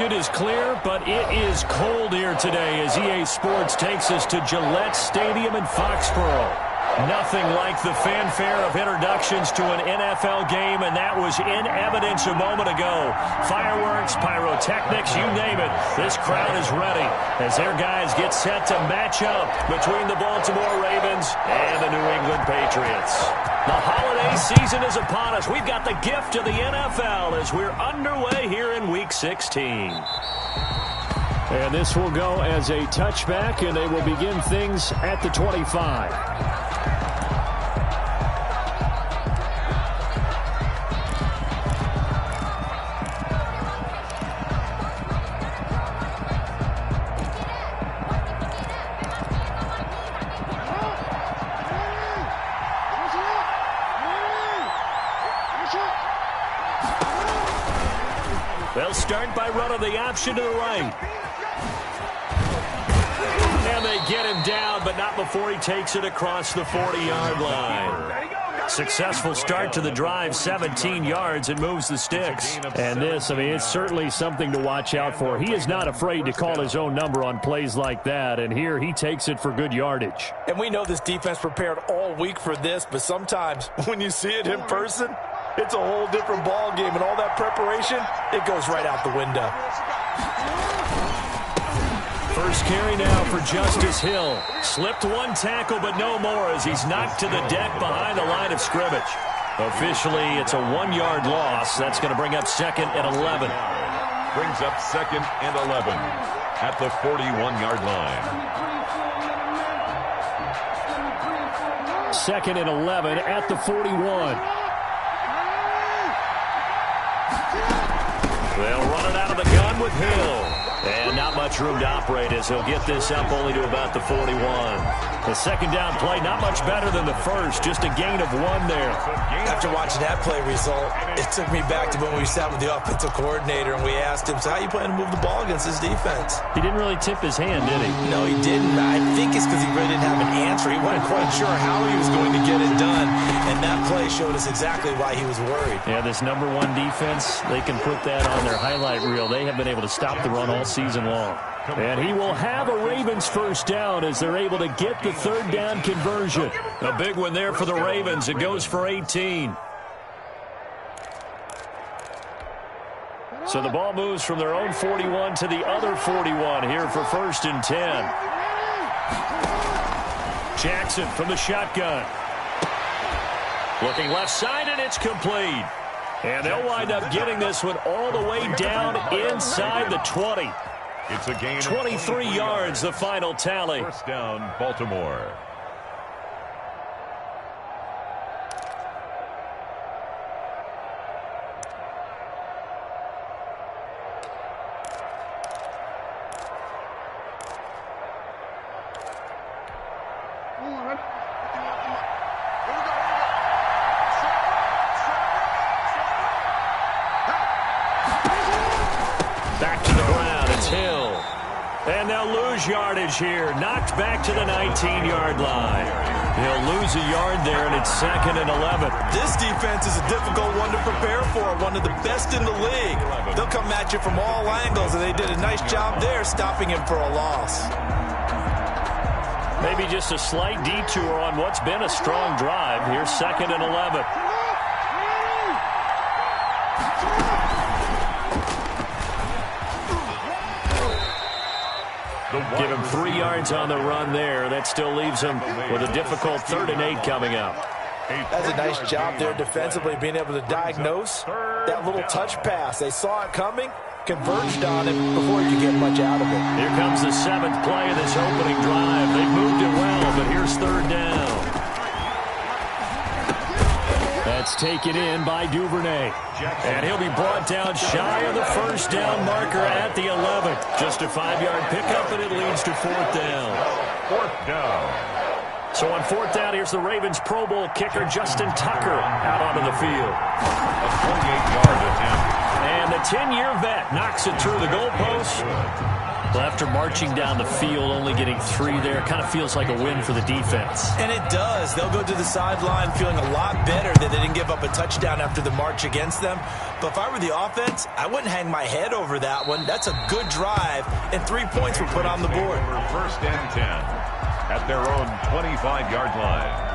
It is clear, but it is cold here today as EA Sports takes us to Gillette Stadium in Foxborough. Nothing like the fanfare of introductions to an NFL game, and that was in evidence a moment ago. Fireworks, pyrotechnics, you name it. This crowd is ready as their guys get set to match up between the Baltimore Ravens and the New England Patriots. The holiday season is upon us. We've got the gift of the NFL as we're underway here in Week 16. And this will go as a touchback, and they will begin things at the 25. They'll start by running the option to the right. And they get him down, but not before he takes it across the 40-yard line. Successful start to the drive, 17 yards, and moves the sticks. And this, it's certainly something to watch out for. He is not afraid to call his own number on plays like that, and here he takes it for good yardage. And we know this defense prepared all week for this, but sometimes when you see it in person, it's a whole different ball game, and all that preparation, it goes right out the window. First carry now for Justice Hill. Slipped one tackle, but no more as he's knocked to the deck behind the line of scrimmage. Officially, it's a 1-yard loss. That's going to bring up 2nd and 11. Brings up 2nd and 11 at the 41-yard line. 2nd and 11 at the 41. They'll run it out of the gun with Hill. And not much room to operate as he'll get this up only to about the 41. The second down play, not much better than the first. Just a gain of 1 there. After watching that play result, it took me back to when we sat with the offensive coordinator and we asked him, so how you plan to move the ball against this defense? He didn't really tip his hand, did he? No, he didn't. I think it's because he really didn't have an answer. He wasn't quite sure how he was going to get it done. And that play showed us exactly why he was worried. Yeah, this number 1 defense, they can put that on their highlight reel. They have been able to stop the run all season long. And he will have a Ravens first down as they're able to get the 3rd down conversion. A big one there for the Ravens. It goes for 18. So the ball moves from their own 41 to the other 41 here for 1st and 10. Jackson from the shotgun. Looking left side, and it's complete. And they'll wind up getting this one all the way down inside the 20. It's a gain of 23 yards, the final tally. First down, Baltimore. Back to the ground, it's Hill. And they'll lose yardage here. Knocked back to the 19-yard line. He'll lose a yard there, and it's 2nd and 11. This defense is a difficult one to prepare for, one of the best in the league. They'll come at you from all angles, and they did a nice job there stopping him for a loss. Maybe just a slight detour on what's been a strong drive. Here's 2nd and 11. Give him 3 yards on the run there. That still leaves him with a difficult 3rd and 8 coming up. That's a nice job there defensively, being able to diagnose that little touch pass. They saw it coming, converged on it before you could get much out of it. Here comes the 7th play of this opening drive. They moved it well, but here's 3rd down. That's taken in by Duvernay. And he'll be brought down shy of the 1st down marker at the 11. Just a 5-yard pickup, and it leads to 4th down. 4th down. So on 4th down, here's the Ravens Pro Bowl kicker Justin Tucker out onto the field. A 28-yard attempt. And the 10-year vet knocks it through the goalpost. Well, after marching down the field, only getting 3 there, kind of feels like a win for the defense. And it does. They'll go to the sideline feeling a lot better that they didn't give up a touchdown after the march against them. But if I were the offense, I wouldn't hang my head over that one. That's a good drive, and 3 points were put on the board. First and 10 at their own 25-yard line.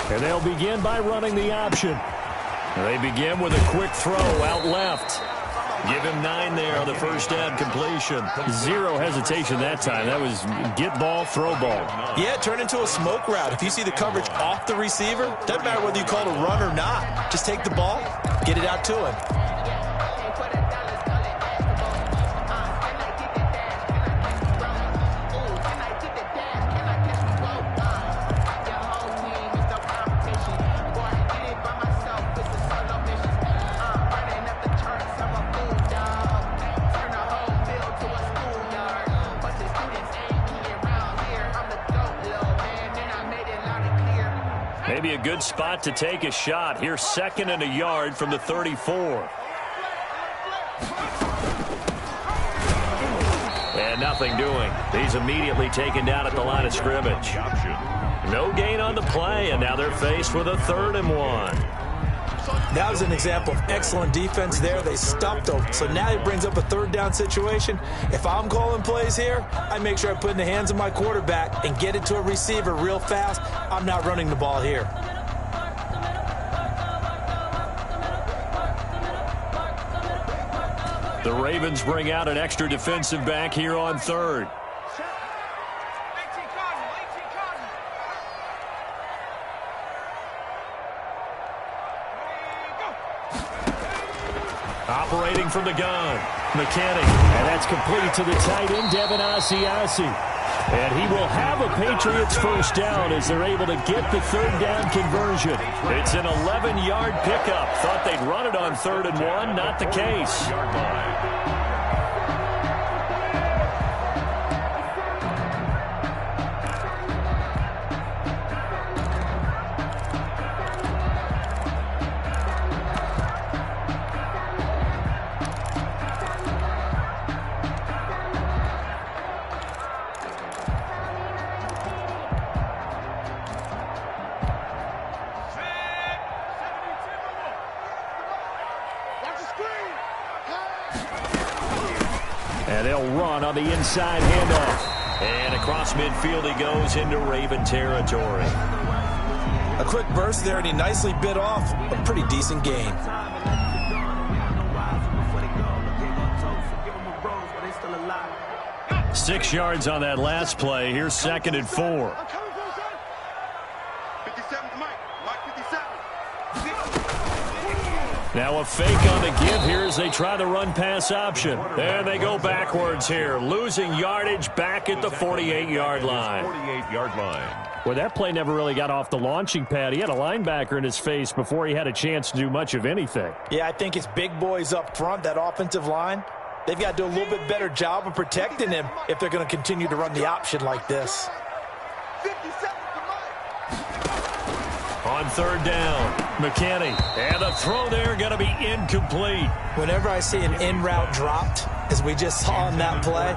And they'll begin by running the option. They begin with a quick throw out left. Give him 9 there on the first down completion. 0 hesitation that time. That was get ball, throw ball. Yeah, turn into a smoke route. If you see the coverage off the receiver, doesn't matter whether you call it a run or not. Just take the ball, get it out to him. Maybe a good spot to take a shot. Here's 2nd and a yard from the 34. And nothing doing. He's immediately taken down at the line of scrimmage. No gain on the play, and now they're faced with a 3rd and 1. That was an example of excellent defense there. They stopped them. So now it brings up a 3rd down situation. If I'm calling plays here, I make sure I put it in the hands of my quarterback and get it to a receiver real fast. I'm not running the ball here. The Ravens bring out an extra defensive back here on 3rd. Operating from the gun, McKinney. And that's complete to the tight end, Devin Asiasi. And he will have a Patriots first down as they're able to get the 3rd down conversion. It's an 11-yard pickup. Thought they'd run it on 3rd and 1. Not the case. And they'll run on the inside handoff. And across midfield he goes into Raven territory. A quick burst there, and he nicely bit off a pretty decent gain. Six yards on that last play. Here's 2nd and 4. Now a fake on the give here as they try the run-pass option. And they go backwards here, losing yardage back at the 48-yard line. 48-yard line. Well, that play never really got off the launching pad. He had a linebacker in his face before he had a chance to do much of anything. Yeah, I think it's big boys up front, that offensive line. They've got to do a little bit better job of protecting him if they're going to continue to run the option like this. On 3rd down, McKinney. And the throw there going to be incomplete. Whenever I see an in route dropped, as we just saw on that play,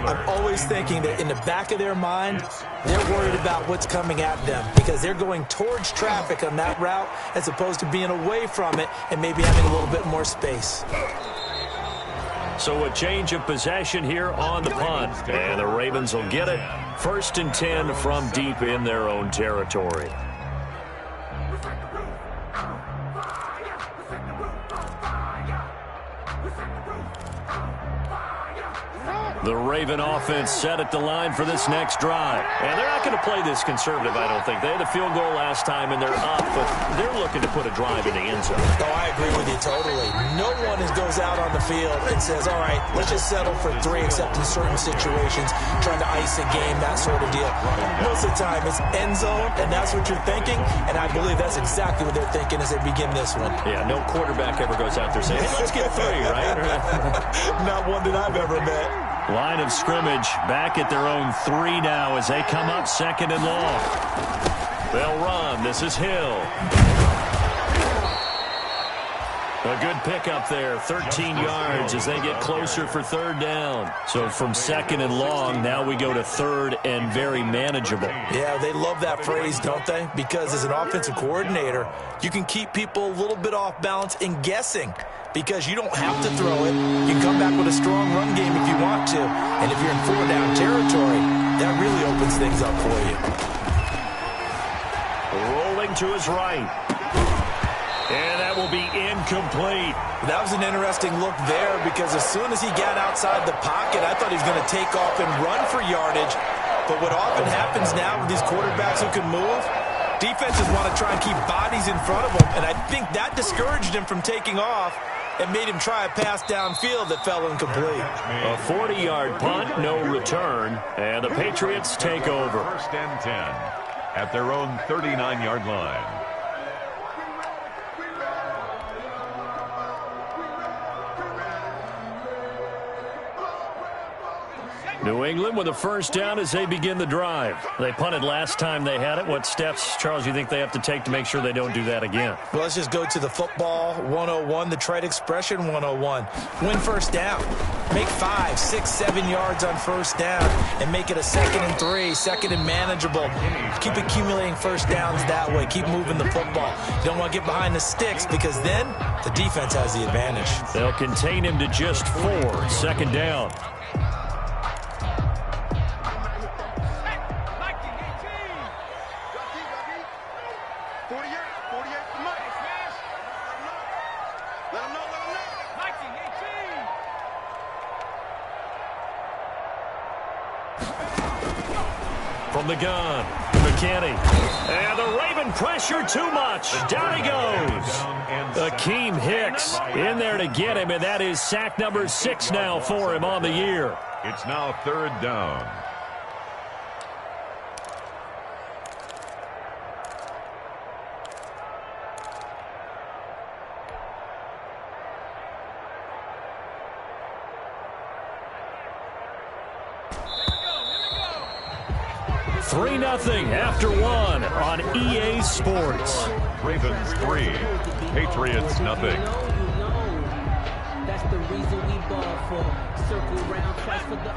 I'm always thinking that in the back of their mind, they're worried about what's coming at them because they're going towards traffic on that route as opposed to being away from it and maybe having a little bit more space. So a change of possession here on the punt. And the Ravens will get it. 1st and 10 from deep in their own territory. The Raven offense set at the line for this next drive. And they're not going to play this conservative, I don't think. They had a field goal last time, and they're up, but they're looking to put a drive in the end zone. Oh, I agree with you totally. No one goes out on the field and says, all right, let's just settle for 3, except in certain situations, trying to ice a game, that sort of deal. Most of the time, it's end zone, and that's what you're thinking, and I believe that's exactly what they're thinking as they begin this one. Yeah, no quarterback ever goes out there saying, hey, let's get 3, right? Not one that I've ever met. Line of scrimmage back at their own 3 now as they come up 2nd and long. They'll run. This is Hill. A good pickup there, 13 yards as they get closer for 3rd down. So from 2nd and long, now we go to 3rd and very manageable. Yeah, they love that phrase, don't they? Because as an offensive coordinator, you can keep people a little bit off balance and guessing. Because you don't have to throw it. You can come back with a strong run game if you want to. And if you're in 4-down territory, that really opens things up for you. Rolling to his right. And that will be incomplete. That was an interesting look there because as soon as he got outside the pocket, I thought he was going to take off and run for yardage. But what often happens now with these quarterbacks who can move, defenses want to try and keep bodies in front of them. And I think that discouraged him from taking off. It made him try a pass downfield that fell incomplete. A 40-yard punt, no return, and the Patriots take over. 1st and 10 at their own 39-yard line. New England with a 1st down as they begin the drive. They punted last time they had it. What steps, Charles, you think they have to take to make sure they don't do that again? Well, let's just go to the football 101, the trade expression 101. Win 1st down. Make 5, 6, 7 yards on 1st down and make it a 2nd and 3, 2nd and manageable. Keep accumulating 1st downs that way. Keep moving the football. You don't want to get behind the sticks because then the defense has the advantage. They'll contain him to just 4, 2nd down. From the gun, McKinney. And the Raven pressure too much. Down he goes. Akeem Hicks in there to get him, and that is sack number 6 now for him on the year. It's now 3rd down. Three 0 after 1 on EA Sports. Ravens 3, Patriots 0. That's the reason we ball for. Circle round twice for the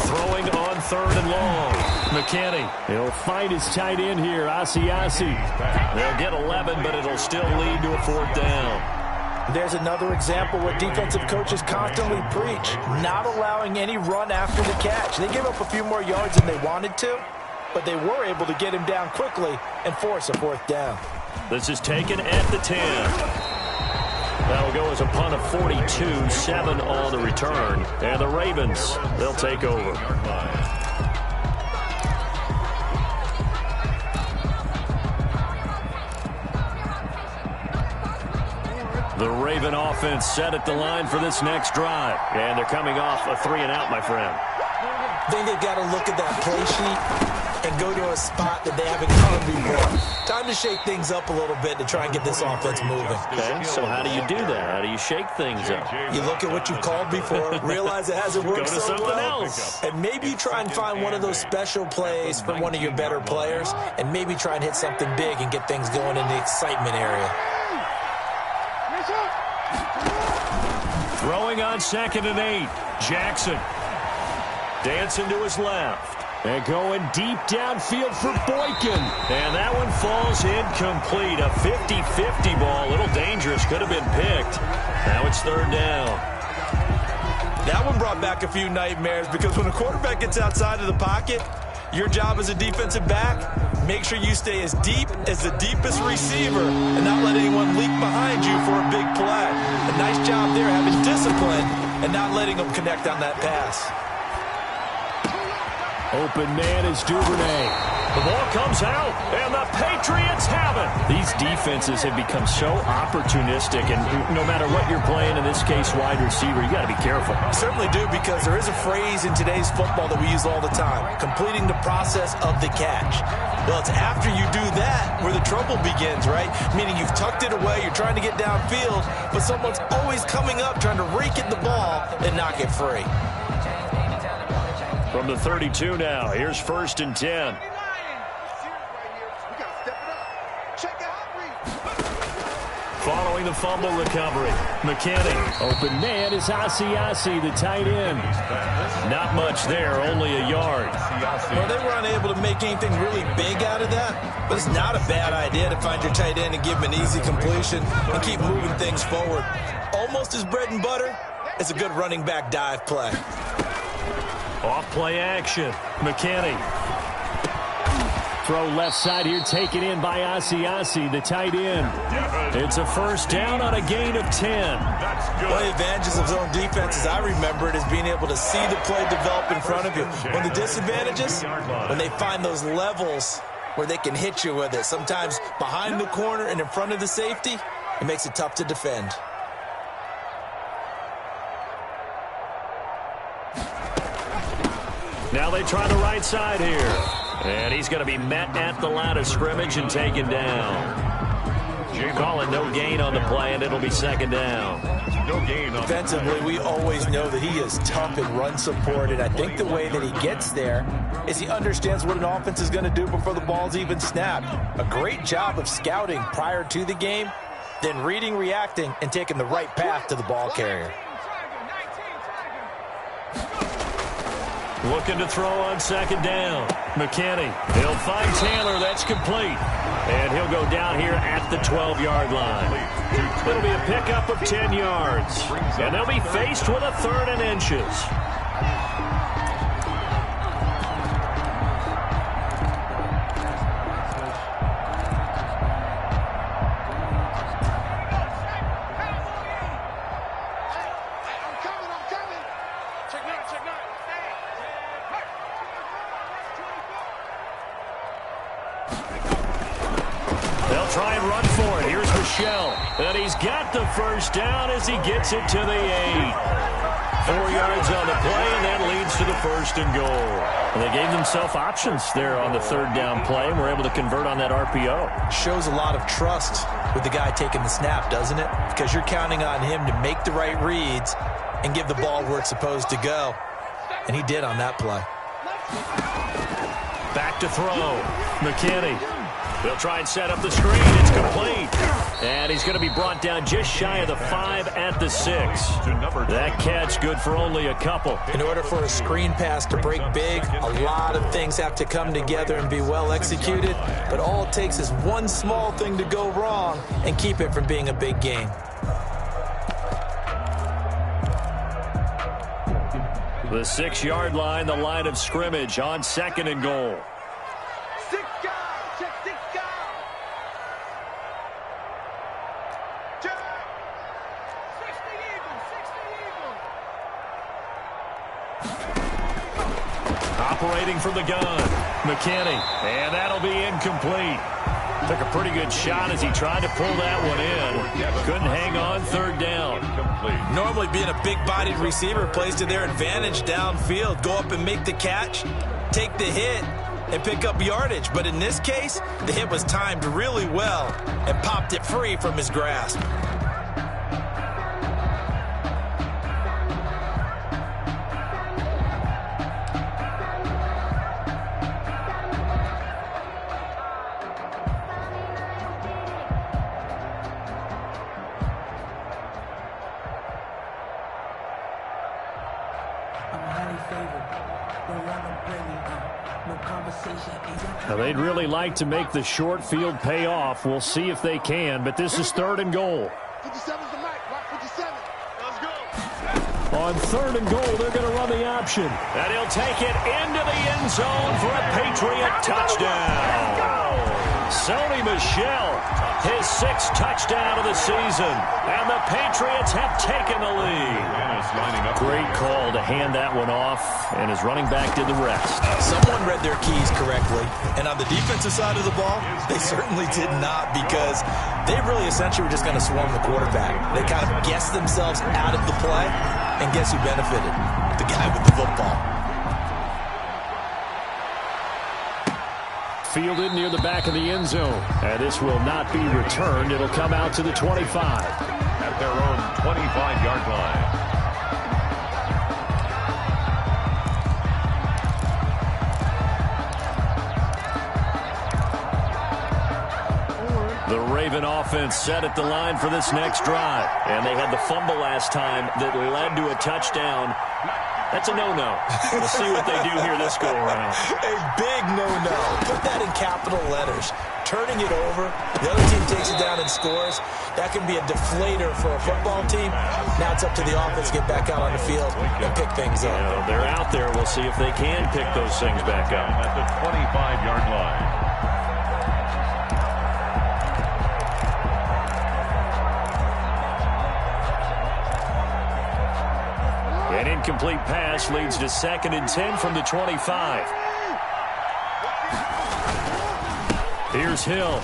Throwing on 3rd and long. McKinney. He'll find his tight end here, Asiasi. They'll get 11, but it'll still lead to a 4th down. There's another example what defensive coaches constantly preach, not allowing any run after the catch. They gave up a few more yards than they wanted to, but they were able to get him down quickly and force a 4th down. This is taken at the 10. That'll go as a punt of 42, 7 on the return. And the Ravens, they'll take over. The Raven offense set at the line for this next drive. And they're coming off a 3 and out, my friend. I think they've got to look at that play sheet and go to a spot that they haven't gone before. Time to shake things up a little bit to try and get this offense moving. Okay, so how do you do that? How do you shake things up? You look at what you've called before, realize it hasn't worked Go to so something well, else. and maybe you try and find one of those special plays from one of your better players, and maybe try and hit something big and get things going in the excitement area. Throwing on 2nd and 8. Jackson. Dancing to his left. And going deep downfield for Boykin. And that one falls incomplete. A 50-50 ball. A little dangerous. Could have been picked. Now it's 3rd down. That one brought back a few nightmares because when a quarterback gets outside of the pocket, Your job as a defensive back, make sure you stay as deep as the deepest receiver and not let anyone leak behind you for a big play. A nice job there having discipline and not letting them connect on that pass. Open man is Duvernay. The ball comes out, and the Patriots have it. These defenses have become so opportunistic, and no matter what you're playing, in this case, wide receiver, you got to be careful. You certainly do, because there is a phrase in today's football that we use all the time, completing the process of the catch. Well, it's after you do that where the trouble begins, right? Meaning you've tucked it away, you're trying to get downfield, but someone's always coming up trying to rake at the ball and knock it free. From the 32 now, here's 1st and 10. Following the fumble recovery, McKinney. Open man is Asiasi, the tight end. Not much there, only a yard. Well, they were unable to make anything really big out of that, but it's not a bad idea to find your tight end and give him an easy completion and keep moving things forward. Almost as bread and butter as a good running back dive play. Off play action, McKinney. Throw left side here, taken in by Asiasi, the tight end. It's a 1st down on a gain of 10. One of the advantages of zone defense, as I remember it, is being able to see the play develop in front of you. One of the disadvantages, when they find those levels where they can hit you with it, sometimes behind the corner and in front of the safety, it makes it tough to defend. Now they try the right side here. And he's going to be met at the line of scrimmage and taken down. Calling no gain on the play, and it'll be 2nd down. No gain on Defensively, we always know that he is tough in run support, and I think the way that he gets there is he understands what an offense is going to do before the ball's even snapped. A great job of scouting prior to the game, then reading, reacting, and taking the right path to the ball carrier. Looking to throw on 2nd down. McKinney. He'll find Taylor. That's complete. And he'll go down here at the 12-yard line. It'll be a pickup of 10 yards. And they'll be faced with a 3rd and inches. And he's got the 1st down as he gets it to the 8. 4 yards on the play, and that leads to the 1st and goal. And they gave themselves options there on the 3rd down play, and were able to convert on that RPO. Shows a lot of trust with the guy taking the snap, doesn't it? Because you're counting on him to make the right reads and give the ball where it's supposed to go. And he did on that play. Back to throw. McKinney. They'll try and set up the screen. It's complete. And he's going to be brought down just shy of the 5 at the 6. That catch good for only a couple. In order for a screen pass to break big, a lot of things have to come together and be well executed. But all it takes is one small thing to go wrong and keep it from being a big gain. The 6-yard line, the line of scrimmage on 2nd and goal. Operating from the gun, McKinney, and that'll be incomplete. Took a pretty good shot as he tried to pull that one in. Couldn't hang on, 3rd down. Normally being a big-bodied receiver plays to their advantage downfield. Go up and make the catch, take the hit, and pick up yardage. But in this case, the hit was timed really well and popped it free from his grasp. Now, they'd really like to make the short field pay off. We'll see if they can, but this is 3rd and goal. 57's the mic. 57. Let's go. On 3rd and goal, they're going to run the option. And he'll take it into the end zone for a Patriot touchdown. Sony Michel, his 6th touchdown of the season. And the Patriots have taken the lead. Great call to hand that one off, and his running back did the rest. Someone read their keys correctly. And on the defensive side of the ball, they certainly did not, because they really essentially were just going to swarm the quarterback. They kind of guessed themselves out of the play, and guess who benefited? The guy with the football. Fielded near the back of the end zone. And this will not be returned. It'll come out to the 25. At their own 25-yard line. The Raven offense set at the line for this next drive. And they had the fumble last time that led to a touchdown. That's a no-no. We'll see what they do here this go-around. A big no-no. Put that in capital letters. Turning it over, the other team takes it down and scores. That can be a deflator for a football team. Now it's up to the offense to get back out on the field and pick things up. You know, they're out there. We'll see if they can pick those things back up. At the 25-yard line. An incomplete pass leads to 2nd and 10 from the 25. Here's Hill.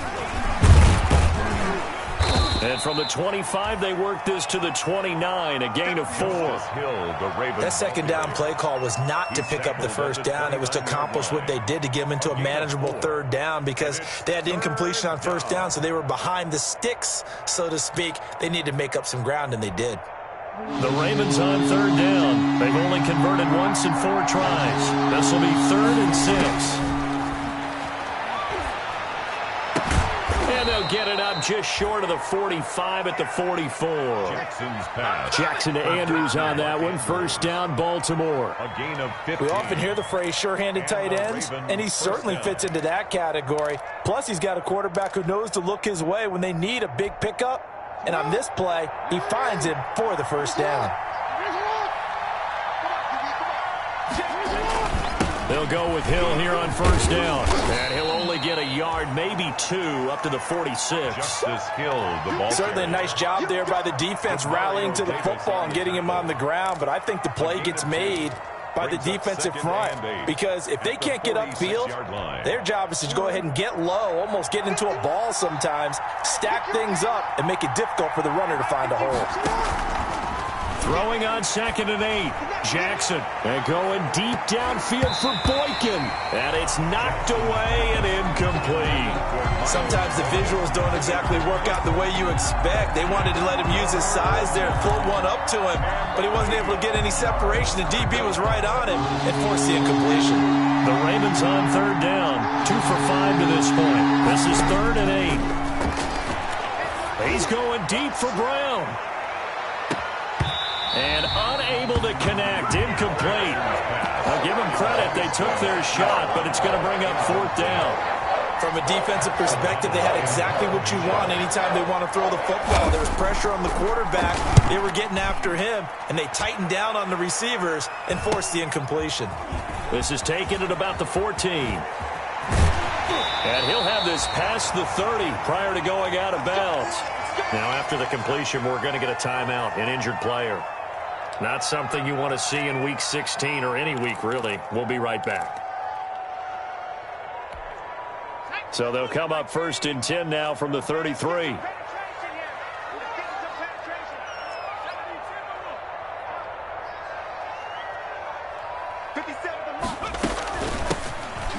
And from the 25, they work this to the 29, a gain of 4. That second down play call was not to pick up the first down. It was to accomplish what they did, to get them into a manageable 3rd down, because they had incompletion on 1st down, so they were behind the sticks, so to speak. They needed to make up some ground, and they did. The Ravens on 3rd down. They've only converted once in 4 tries. This will be 3rd and 6. And they'll get it up just short of the 45 at the 44. Jackson's pass. Jackson to Andrews on that one. 1st down, Baltimore. A gain of 50. We often hear the phrase sure-handed tight ends, and he certainly fits into that category. Plus, he's got a quarterback who knows to look his way when they need a big pickup. And on this play, he finds him for the 1st down. They'll go with Hill here on 1st down. And he'll only get a yard, maybe 2, up to the 46. Justice Hill, the ball. Certainly a nice job there by the defense, rallying to the football and getting him on the ground. But I think the play gets made by the defensive front, because if they can't get upfield, their job is to go ahead and get low, almost get into a ball sometimes, stack things up, and make it difficult for the runner to find a hole. Throwing on 2nd and 8. Jackson. And going deep downfield for Boykin. And it's knocked away and incomplete. Sometimes the visuals don't exactly work out the way you expect. They wanted to let him use his size there and float one up to him, but he wasn't able to get any separation. The DB was right on him and forced the incompletion. The Ravens on 3rd down. 2 for 5 to this point. This is 3rd and 8. He's going deep for Brown. And unable to connect. Incomplete. I'll give them credit. They took their shot, but it's going to bring up 4th down. From a defensive perspective, they had exactly what you want anytime they want to throw the football. There was pressure on the quarterback. They were getting after him, and they tightened down on the receivers and forced the incompletion. This is taken at about the 14. And he'll have this past the 30 prior to going out of bounds. Now, after the completion, we're going to get a timeout, an injured player. Not something you want to see in Week 16 or any week, really. We'll be right back. So they'll come up 1st and 10 now from the 33.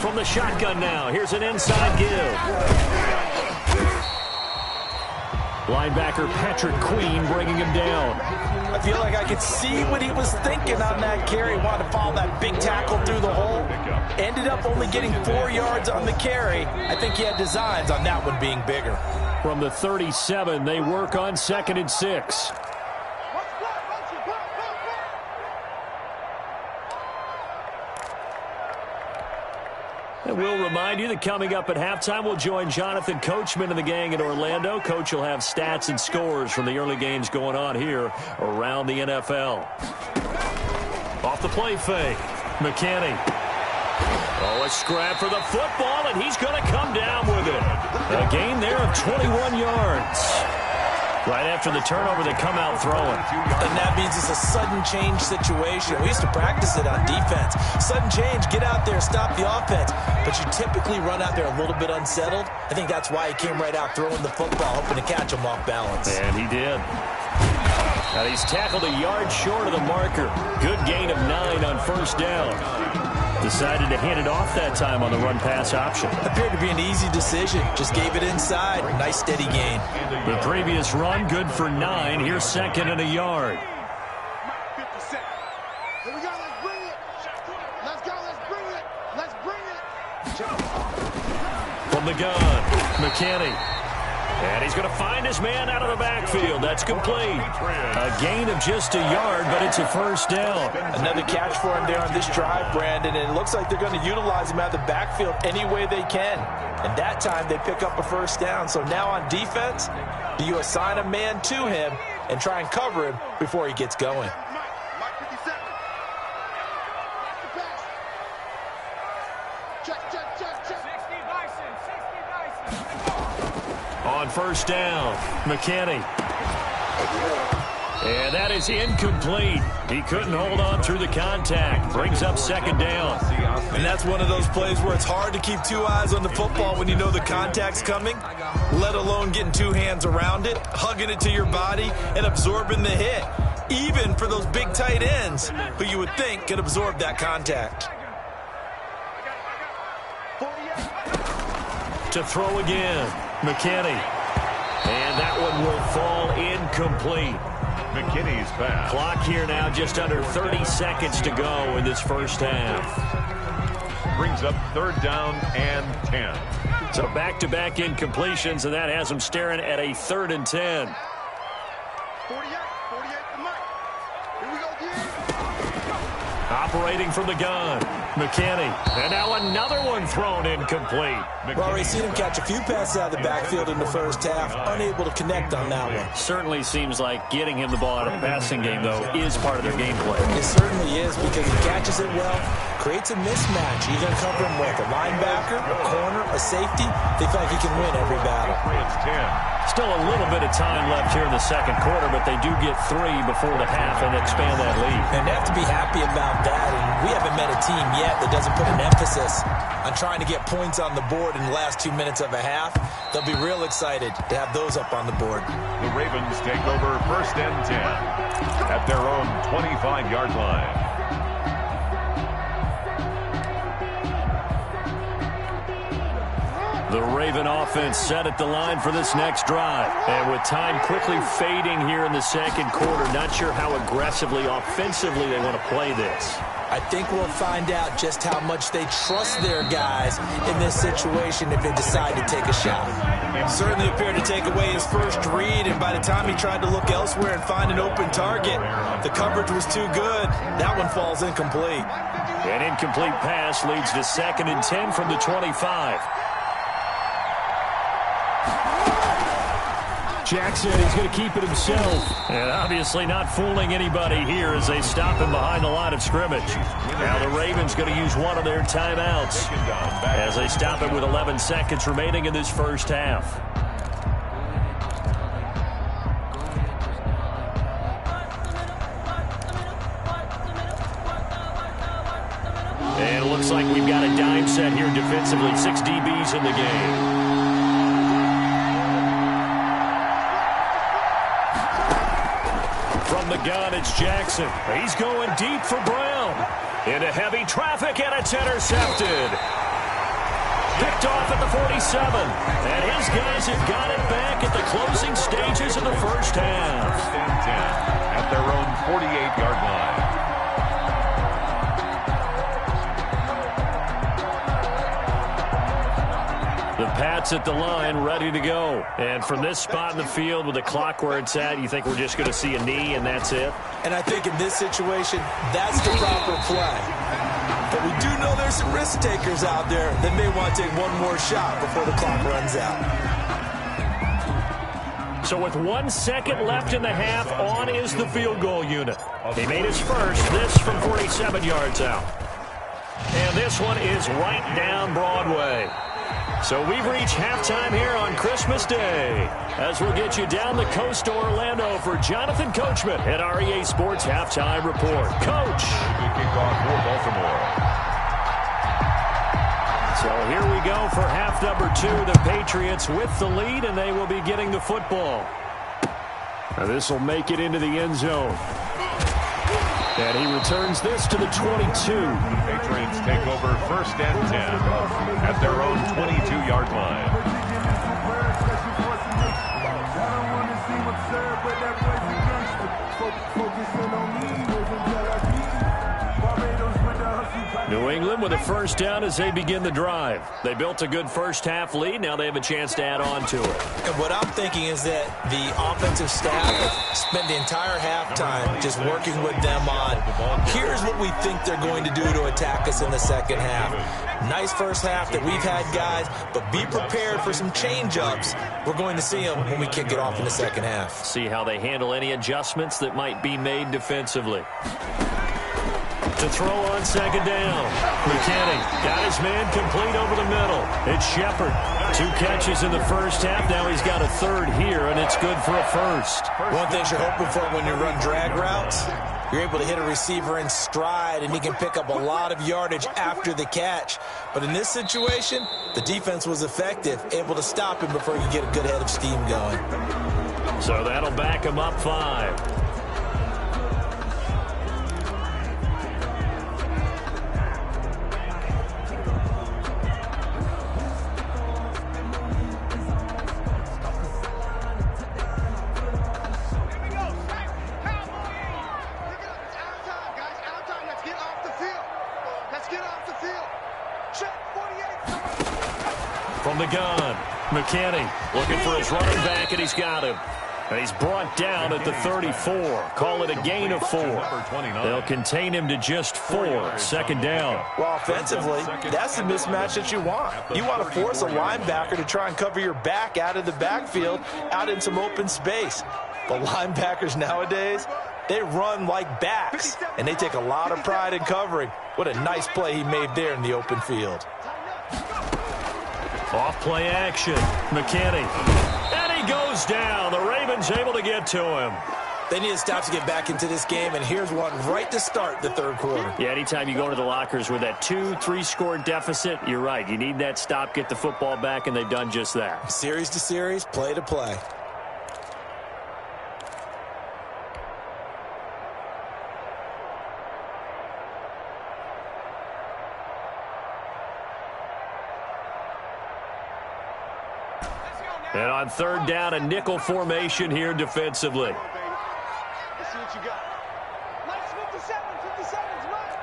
From the shotgun now, here's an inside give. Linebacker Patrick Queen bringing him down. I feel like I could see what he was thinking on that carry. Wanted to follow that big tackle through the hole. Ended up only getting 4 yards on the carry. I think he had designs on that one being bigger. From the 37, they work on 2nd and 6. And we'll remind you that coming up at halftime, we'll join Jonathan Coachman and the gang in Orlando. Coach will have stats and scores from the early games going on here around the NFL. Off the play fake. McKinney. Oh, a scrap for the football, and he's going to come down with it. A gain there of 21 yards. Right after the turnover, they come out throwing. And that means it's a sudden change situation. We used to practice it on defense. Sudden change, get out there, stop the offense. But you typically run out there a little bit unsettled. I think that's why he came right out throwing the football, hoping to catch him off balance. And he did. Now he's tackled a yard short of the marker. Good gain of 9 on first down. Decided to hand it off that time on the run-pass option. Appeared to be an easy decision. Just gave it inside. Nice steady gain. The previous run, good for 9. Here's second and a yard. Here we go. Let's bring it. Let's go. Let's bring it. Let's bring it. From the gun, McKinney. And he's going to find his man out of the backfield. That's complete. A gain of just a yard, but it's a first down. Another catch for him there on this drive, Brandon, and it looks like they're going to utilize him out of the backfield any way they can. And that time they pick up a first down. So now on defense, do you assign a man to him and try and cover him before he gets going? Mike 57. Check. 60 Bison. On first down, McKinney. And that is incomplete. He couldn't hold on through the contact. Brings up second down. And that's one of those plays where it's hard to keep two eyes on the football when you know the contact's coming, let alone getting two hands around it, hugging it to your body, and absorbing the hit. Even for those big tight ends who you would think could absorb that contact. To throw again, McKinney. And that one will fall incomplete. McKinney's pass. Clock here now just under 30 seconds to go in this first half. Brings up third down and 10. So back-to-back incompletions, and that has them staring at a 3rd and 10. 48 to Mike. Here we go again. Operating from the gun, McKinney. And now another one thrown incomplete. We've already seen him catch a few passes out of the backfield in the first half, unable to connect on that one. Certainly seems like getting him the ball out of the passing game, though, is part of their game plan. It certainly is, because he catches it well, creates a mismatch. You're going to cover him with a linebacker, a corner, a safety. They feel like he can win every battle. It's 10. Still a little bit of time left here in the second quarter, but they do get 3 before the half and expand that lead. And they have to be happy about that. And we haven't met a team yet that doesn't put an emphasis on trying to get points on the board in the last 2 minutes of a half. They'll be real excited to have those up on the board. The Ravens take over first and 10 at their own 25-yard line. The Raven offense set at the line for this next drive. And with time quickly fading here in the second quarter, not sure how aggressively, offensively they want to play this. I think we'll find out just how much they trust their guys in this situation if they decide to take a shot. Certainly appeared to take away his first read, and by the time he tried to look elsewhere and find an open target, the coverage was too good. That one falls incomplete. An incomplete pass leads to 2nd and 10 from the 25. Jackson, he's going to keep it himself. And obviously not fooling anybody here as they stop him behind the line of scrimmage. Now the Ravens going to use one of their timeouts as they stop it with 11 seconds remaining in this first half. And it looks like we've got a dime set here defensively. 6 DBs in the game. From the gun, it's Jackson. He's going deep for Brown. Into heavy traffic, and it's intercepted. Picked off at the 47. And his guys have got it back at the closing stages of the first half. First and 10 at their own 48-yard line. The Pats at the line, ready to go. And from this spot in the field with the clock where it's at, you think we're just going to see a knee and that's it? And I think in this situation, that's the proper play. But we do know there's some risk takers out there that may want to take one more shot before the clock runs out. So with 1 second left in the half, on is the field goal unit. He made his first, this from 47 yards out. And this one is right down Broadway. So we've reached halftime here on Christmas Day. As we'll get you down the coast to Orlando for Jonathan Coachman at our EA Sports Halftime Report. Coach. Good kickoff for Baltimore. So here we go for half number 2. The Patriots with the lead, and they will be getting the football. Now this will make it into the end zone. And he returns this to the 22. Patriots take over first and 10 at their own 22-yard line. New England with a first down as they begin the drive. They built a good first half lead. Now they have a chance to add on to it. And what I'm thinking is that the offensive staff spent the entire halftime just working with them on, here's what we think they're going to do to attack us in the second half. Nice first half that we've had, guys, but be prepared for some change-ups. We're going to see them when we kick it off in the second half. See how they handle any adjustments that might be made defensively. To throw on second down. McKinney got his man complete over the middle. It's Shepard. 2 catches in the first half. Now he's got a third here, and it's good for a first. One thing you're hoping for when you run drag routes, you're able to hit a receiver in stride, and he can pick up a lot of yardage after the catch. But in this situation, the defense was effective, able to stop him before he could get a good head of steam going. So that'll back him up 5. From the gun, McKinney looking for his running back, and he's got him. And he's brought down at the 34. Call it a gain of 4. They'll contain him to just 4. Second down. Well, offensively, that's the mismatch that you want. You want to force a linebacker to try and cover your back out of the backfield, out in some open space. But linebackers nowadays, they run like backs, and they take a lot of pride in covering. What a nice play he made there in the open field. Off play action. McKinney. And he goes down. The Ravens able to get to him. They need to stop to get back into this game, and here's one right to start the third quarter. Yeah, anytime you go to the lockers with that 2-3 score deficit, you're right. You need that stop, get the football back, and they've done just that. Series to series, play to play. And on third down, a nickel formation here defensively. Let's see what you got. Nice 57. 57's right.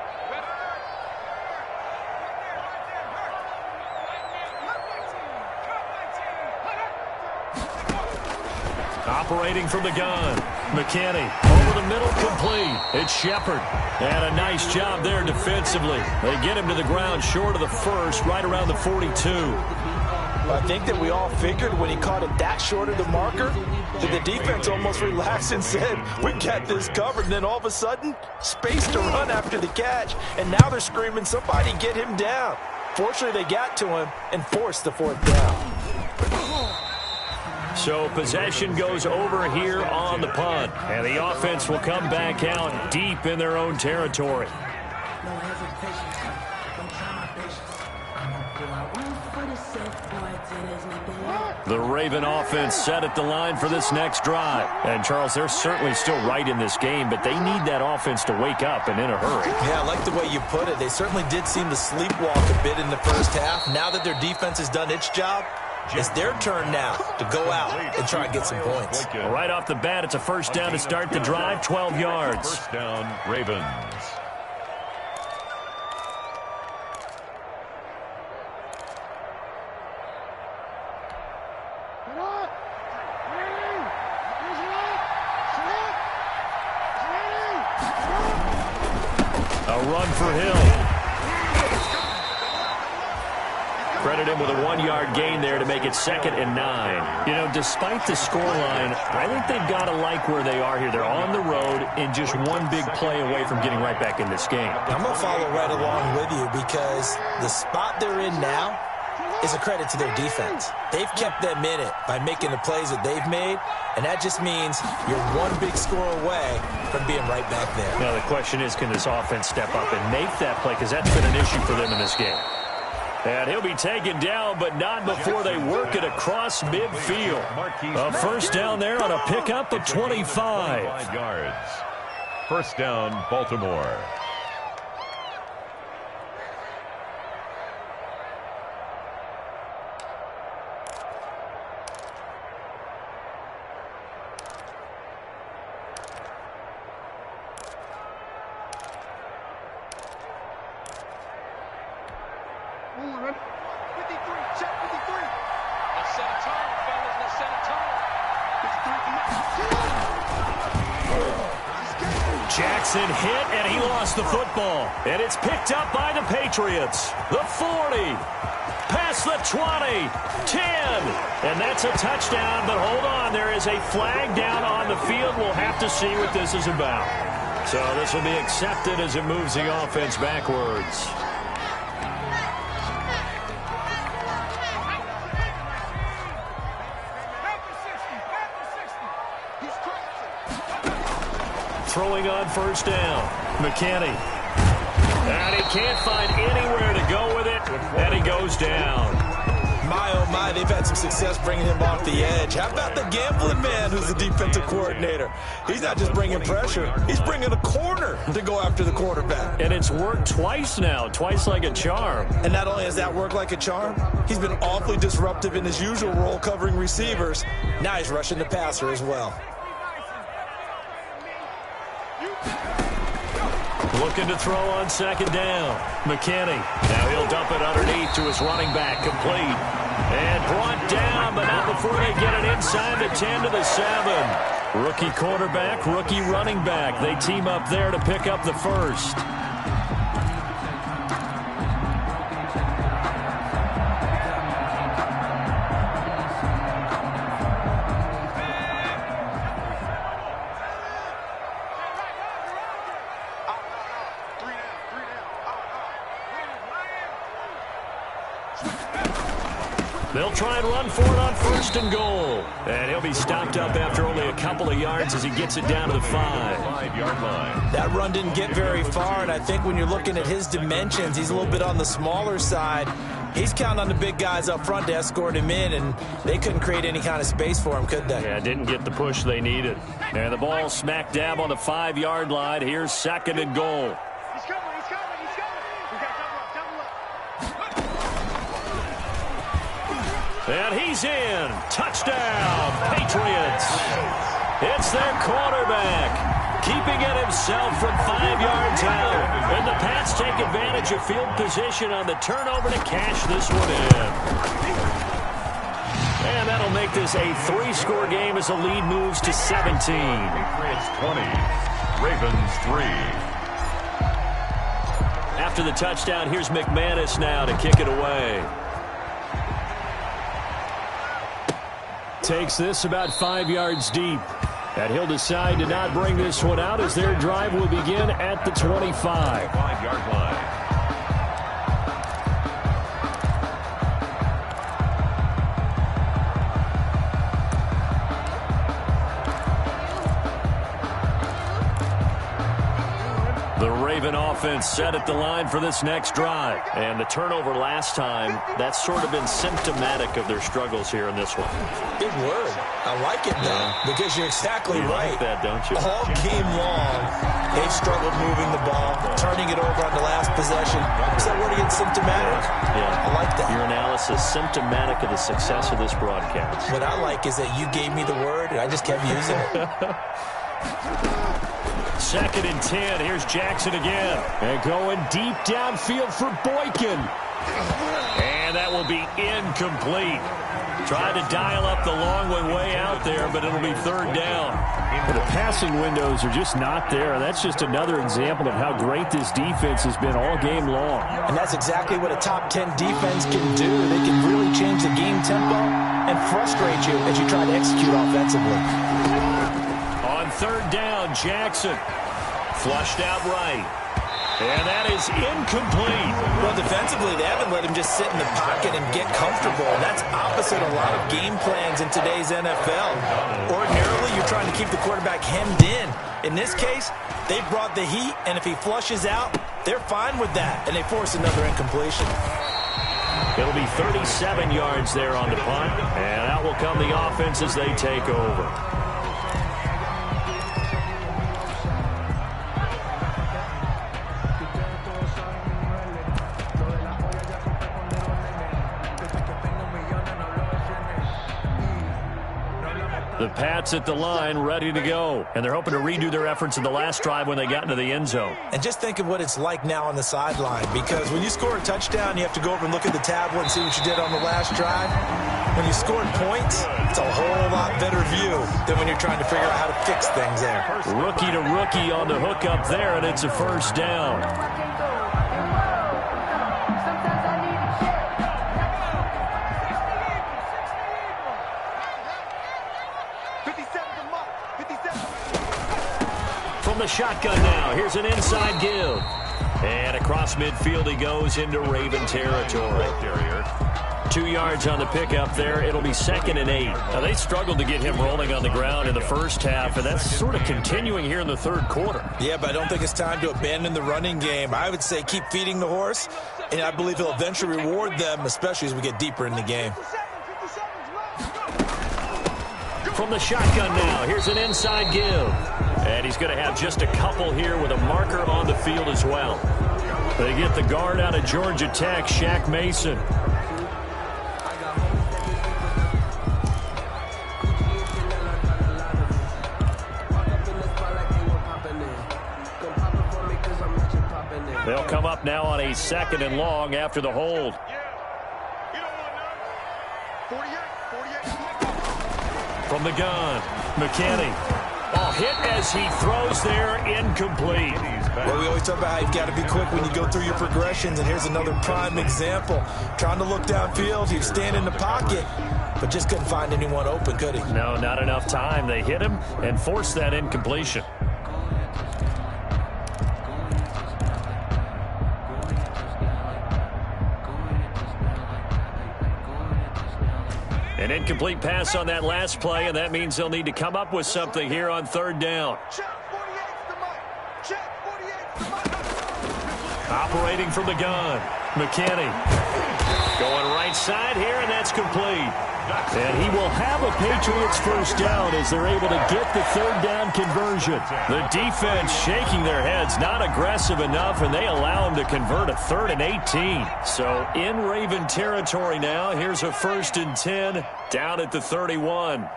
Operating from the gun. McKinney over the middle, complete. It's Shepard. And a nice job there defensively. They get him to the ground short of the first, right around the 42. I think that we all figured when he caught it that short of the marker that the defense almost relaxed and said, we got this covered. And then all of a sudden, space to run after the catch. And now they're screaming, somebody get him down. Fortunately, they got to him and forced the fourth down. So possession goes over here on the punt. And the offense will come back out deep in their own territory. The Raven offense set at the line for this next drive. And, Charles, they're certainly still right in this game, but they need that offense to wake up and in a hurry. Yeah, I like the way you put it. They certainly did seem to sleepwalk a bit in the first half. Now that their defense has done its job, it's their turn now to go out and try and get some points. Right off the bat, it's a first down to start the drive, 12 yards. First down, Ravens. A run for Hill. Credit him with a 1-yard gain there to make it 2nd and 9. You know, despite the scoreline, I think they've got to like where they are here. They're on the road and just one big play away from getting right back in this game. I'm going to follow right along with you because the spot they're in now is a credit to their defense. They've kept them in it by making the plays that they've made, and that just means you're one big score away from being right back there. Now the question is, can this offense step up and make that play? Because that's been an issue for them in this game. And he'll be taken down, but not before they work it across midfield. A first down there on a pickup of 25 yards. First down, Baltimore. Jackson hit, and he lost the football. And it's picked up by the Patriots. The 40, past the 20, 10. And that's a touchdown, but hold on. There is a flag down on the field. We'll have to see what this is about. So this will be accepted as it moves the offense backwards. Throwing on first down. McKinney. And he can't find anywhere to go with it. And he goes down. My, oh my, they've had some success bringing him off the edge. How about the gambling man who's the defensive coordinator? He's not just bringing pressure. He's bringing a corner to go after the quarterback. And it's worked twice now, twice like a charm. And not only has that worked like a charm, he's been awfully disruptive in his usual role covering receivers. Now he's rushing the passer as well. Looking to throw on second down. McKinney. Now he'll dump it underneath to his running back. Complete. And brought down, but not before they get it inside the 10 to the 7. Rookie quarterback, rookie running back. They team up there to pick up the first. They'll try and run for it on first and goal. And he'll be stopped up after only a couple of yards as he gets it down to the 5-yard line. That run didn't get very far, and I think when you're looking at his dimensions, he's a little bit on the smaller side. He's counting on the big guys up front to escort him in, and they couldn't create any kind of space for him, could they? Yeah, didn't get the push they needed. And the ball smack dab on the 5-yard line. Here's second and goal. He's coming. We got double up. And he's in. Touchdown, Patriots. It's their quarterback, keeping it himself from 5 yards out. And the Pats take advantage of field position on the turnover to cash this one in. And that'll make this a 3-score game as the lead moves to 17. Patriots 20, Ravens 3. After the touchdown, here's McManus now to kick it away. Takes this about 5 yards deep. And he'll decide to not bring this one out as their drive will begin at the 25. 5-yard line. The Raven offense set at the line for this next drive. And the turnover last time, that's sort of been symptomatic of their struggles here in this one. Big word. I like it, though, because you're exactly right. Like that, don't you? All game long, they've struggled moving the ball, turning it over on the last possession. Is that word again, symptomatic? Yeah. I like that. Your analysis, symptomatic of the success of this broadcast. What I like is that you gave me the word, and I just kept using it. Second and 10. Here's Jackson again. And going deep downfield for Boykin. And that will be incomplete. Tried to dial up the long one way out there, but it'll be third down. Well, the passing windows are just not there. That's just another example of how great this defense has been all game long. And that's exactly what a top 10 defense can do. They can really change the game tempo and frustrate you as you try to execute offensively. On third down, Jackson flushed out right. And that is incomplete. Well, defensively, they haven't let him just sit in the pocket and get comfortable. That's opposite a lot of game plans in today's NFL. Ordinarily, you're trying to keep the quarterback hemmed in. In this case, they brought the heat, and if he flushes out, they're fine with that, and they force another incompletion. It'll be 37 yards there on the punt, and out will come the offense as they take over. The Pats at the line, ready to go. And they're hoping to redo their efforts in the last drive when they got into the end zone. And just think of what it's like now on the sideline, because when you score a touchdown, you have to go over and look at the tablet and see what you did on the last drive. When you scored points, it's a whole lot better view than when you're trying to figure out how to fix things there. Rookie to rookie on the hook up there, and it's a first down. The shotgun now. Here's an inside give. And across midfield he goes into Raven territory. 2 yards on the pickup there. It'll be 2nd and 8. Now, they struggled to get him rolling on the ground in the first half, and that's sort of continuing here in the third quarter. Yeah, but I don't think it's time to abandon the running game. I would say keep feeding the horse, and I believe he'll eventually reward them, especially as we get deeper in the game. From the shotgun now, here's an inside give. And he's going to have just a couple here with a marker on the field as well. They get the guard out of Georgia Tech, Shaq Mason. They'll come up now on a 2nd and long after the hold. From the gun, McKinney. Oh, hit as he throws there, incomplete. Well, we always talk about how you've got to be quick when you go through your progressions, and here's another prime example. Trying to look downfield, he'd stand in the pocket, but just couldn't find anyone open, could he? No, not enough time. They hit him and forced that incompletion. An incomplete pass on that last play, and that means they'll need to come up with something here on third down. Operating from the gun, McKinney. Going right side here, and that's complete. And he will have a Patriots first down as they're able to get the third down conversion. The defense shaking their heads, not aggressive enough, and they allow him to convert a 3rd and 18. So in Raven territory now, here's a 1st and 10 down at the 31.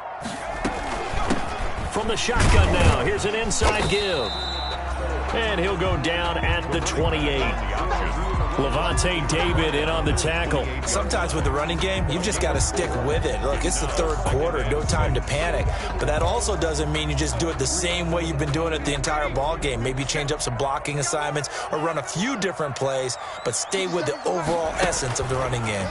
From the shotgun now, here's an inside give. And he'll go down at the 28. Levante David in on the tackle. Sometimes with the running game, you've just got to stick with it. Look, it's the third quarter, no time to panic. But that also doesn't mean you just do it the same way you've been doing it the entire ball game. Maybe change up some blocking assignments or run a few different plays, but stay with the overall essence of the running game.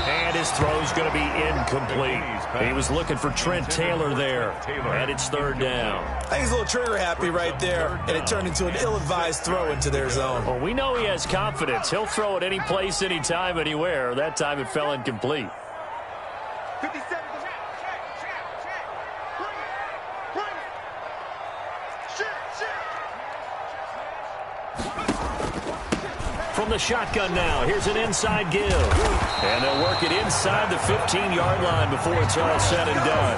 And his throw's going to be incomplete. He was looking for Trent Taylor there. And it's third down. I think he's a little trigger happy right there, and it turned into an ill-advised throw into their zone. Well, we know he has confidence. He'll throw it any place, anytime, anywhere. That time it fell incomplete. 57. From the shotgun now, here's an inside give. And they'll work it inside the 15-yard line before it's all said and done.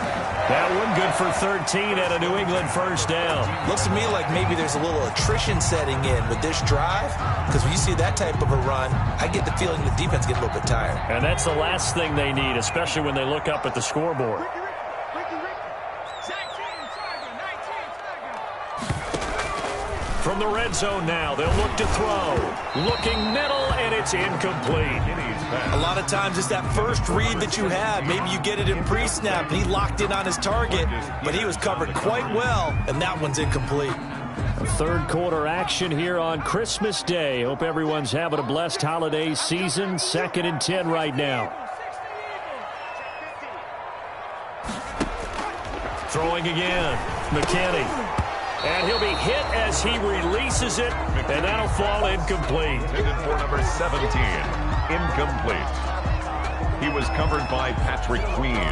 That one good for 13 and a New England first down. Looks to me like maybe there's a little attrition setting in with this drive, because when you see that type of a run, I get the feeling the defense gets a little bit tired. And that's the last thing they need, especially when they look up at the scoreboard. From the red zone now, they'll look to throw. Looking middle, and it's incomplete. pass. A lot of times it's that first read that you had. Maybe you get it in pre-snap, and he locked in on his target, but he was covered quite well, and that one's incomplete. Third quarter action here on Christmas Day. Hope everyone's having a blessed holiday season. 2nd and 10 right now. Throwing again. McKinney. And he'll be hit as he releases it, and that'll fall incomplete. Intended for number 17. Incomplete. He was covered by Patrick Queen.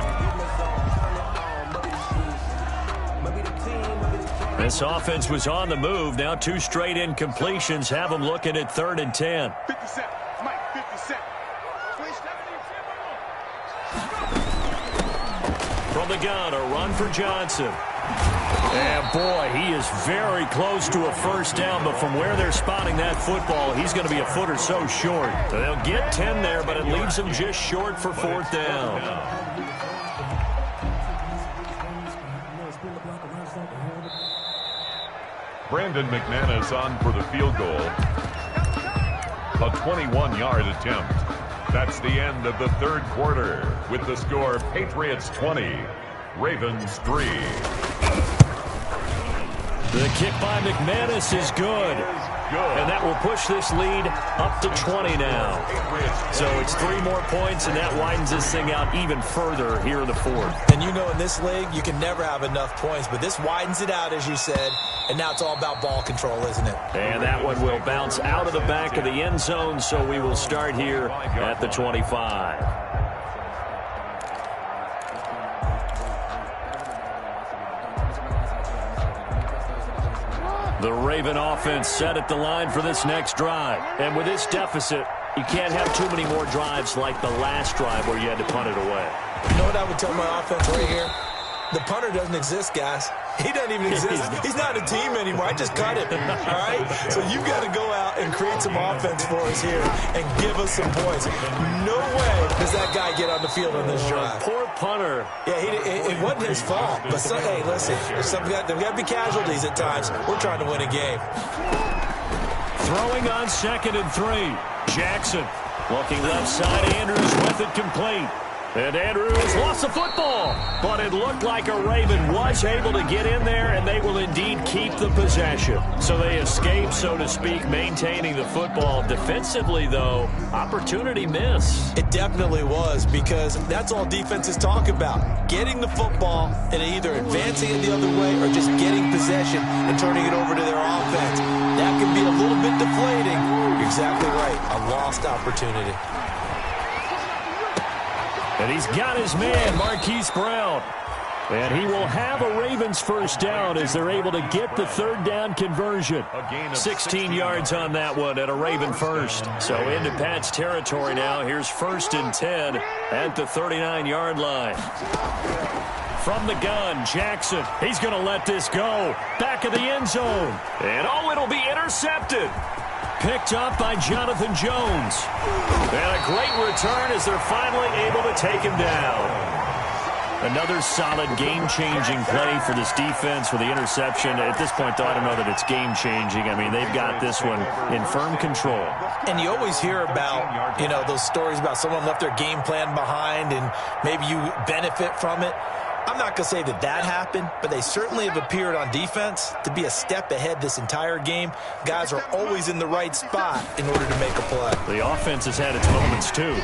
This offense was on the move. Now 2 straight incompletions have them looking at 3rd and 10. 50 seconds. Mike, 50 seconds. From the gun, a run for Johnson. And boy, he is very close to a first down, but from where they're spotting that football, he's going to be a foot or so short. They'll get 10 there, but it leaves them just short for 4th down. Brandon McManus on for the field goal. A 21-yard attempt. That's the end of the 3rd quarter with the score Patriots 20, Ravens 3. The kick by McManus is good. And that will push this lead up to 20 now. So it's 3 more points, and that widens this thing out even further here in the 4th. And you know, in this league, you can never have enough points, but this widens it out, as you said, and now it's all about ball control, isn't it? And that one will bounce out of the back of the end zone, so we will start here at the 25. The Raven offense set at the line for this next drive. And with this deficit, you can't have too many more drives like the last drive where you had to punt it away. You know what I would tell my offense right here? The punter doesn't exist, guys. He doesn't even exist. He's not a team anymore. I just cut him, all right? So you've got to go out and create some offense for us here and give us some points. No way does that guy get on the field on this drive. Poor punter. Yeah, it wasn't his fault. But, hey, listen, there's got to be casualties at times. We're trying to win a game. Throwing on 2nd and 3. Jackson looking left side. Andrews with it complete. And Andrews lost the football, but it looked like a Raven was able to get in there, and they will indeed keep the possession. So they escape, so to speak, maintaining the football. Defensively, though, opportunity miss. It definitely was, because that's all defenses talk about. Getting the football and either advancing it the other way or just getting possession and turning it over to their offense. That can be a little bit deflating. You're exactly right. A lost opportunity. And he's got his man, Marquise Brown. And he will have a Ravens first down as they're able to get the 3rd down conversion. 16 yards on that one and a Raven first. So into Pat's territory now. Here's 1st and 10 at the 39-yard line. From the gun, Jackson. He's going to let this go. Back of the end zone. And it'll be intercepted. Picked up by Jonathan Jones. And a great return as they're finally able to take him down. Another solid game-changing play for this defense with the interception. At this point, though, I don't know that it's game-changing. I mean, they've got this one in firm control. And you always hear about, those stories about someone left their game plan behind and maybe you benefit from it. I'm not going to say that happened, but they certainly have appeared on defense to be a step ahead this entire game. Guys are always in the right spot in order to make a play. The offense has had its moments, too.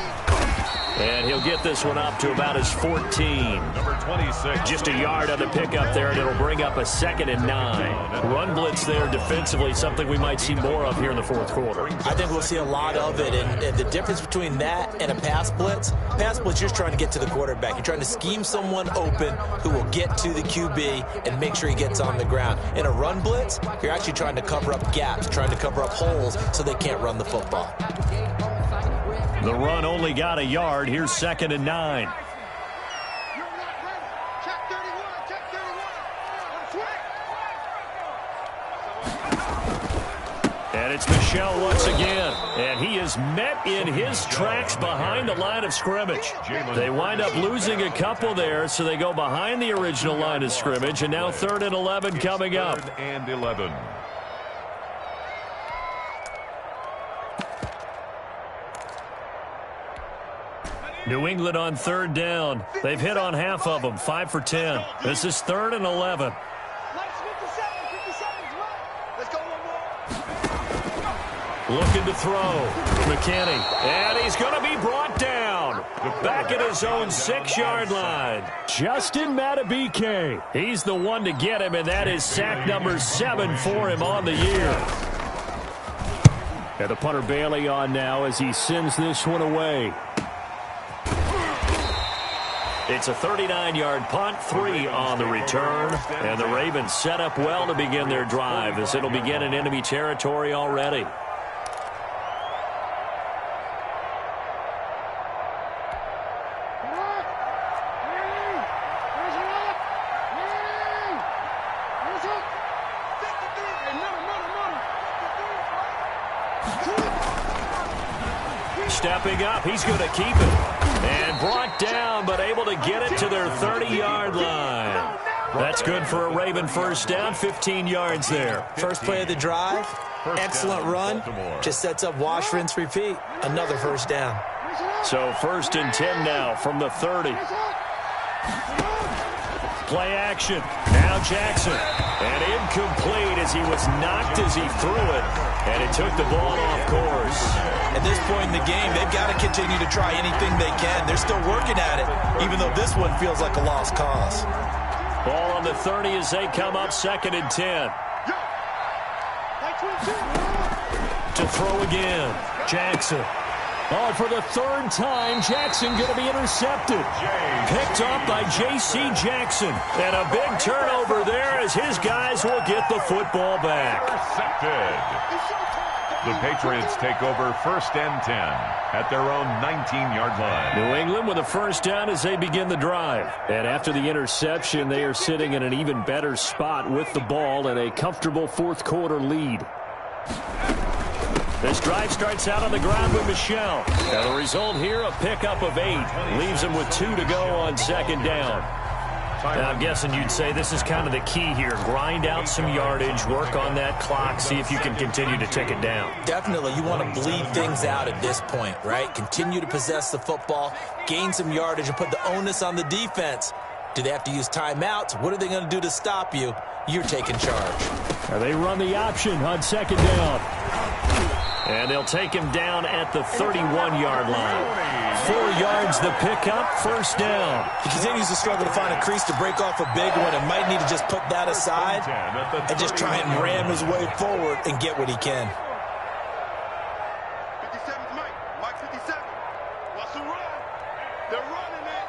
And he'll get this one up to about his 14. Number 26. Just a yard on the pickup there, and it'll bring up a 2nd and 9. Run blitz there defensively, something we might see more of here in the 4th quarter. I think we'll see a lot of it, and the difference between that and a pass blitz, you're just trying to get to the quarterback. You're trying to scheme someone open who will get to the QB and make sure he gets on the ground. In a run blitz, you're actually trying to cover up gaps, trying to cover up holes so they can't run the football. The run only got a yard. Here's 2nd and 9. And it's Michel once again. And he is met in his tracks behind the line of scrimmage. They wind up losing a couple there, so they go behind the original line of scrimmage. And now 3rd and 11 coming up. 3rd and 11. New England on third down. They've hit on half of them, 5 for 10. This is 3rd and 11. Looking to throw. McKinney. And he's going to be brought down. Back at his own 6-yard line. Justin Madubuike. He's the one to get him, and that is sack number 7 for him on the year. And the punter Bailey on now as he sends this one away. It's a 39-yard punt, 3 on the return. And the Ravens set up well to begin their drive as it'll begin in enemy territory already. Stepping up, he's going to keep it. And brought down, but able to get it to their 30-yard line. That's good for a Raven first down, 15 yards there. First play of the drive, excellent run. Just sets up wash, rinse, repeat. Another first down. So 1st and 10 now from the 30. Play action. Now Jackson. And incomplete as he was knocked as he threw it. And it took the ball off course. At this point in the game, they've got to continue to try anything they can. They're still working at it, even though this one feels like a lost cause. Ball on the 30 as they come up 2nd and 10. To throw again. Jackson. Oh, for the 3rd time, Jackson going to be intercepted. Picked up by J.C. Jackson. And a big turnover there as his guys will get the football back. Intercepted. The Patriots take over 1st and 10 at their own 19-yard line. New England with a first down as they begin the drive. And after the interception, they are sitting in an even better spot with the ball and a comfortable 4th quarter lead. This drive starts out on the ground with Michel. And the result here, a pickup of 8. Leaves him with 2 to go on 2nd down. Now, I'm guessing you'd say this is kind of the key here. Grind out some yardage, work on that clock, see if you can continue to tick it down. Definitely. You want to bleed things out at this point, right? Continue to possess the football, gain some yardage, and put the onus on the defense. Do they have to use timeouts? What are they going to do to stop you? You're taking charge. Now they run the option on 2nd down. And they'll take him down at the 31-yard line. 4 yards the pickup, first down. He continues to struggle to find a crease to break off a big one and might need to just put that aside and just try and ram his way forward and get what he can. 57's Mike 57. What's the run? They're running it.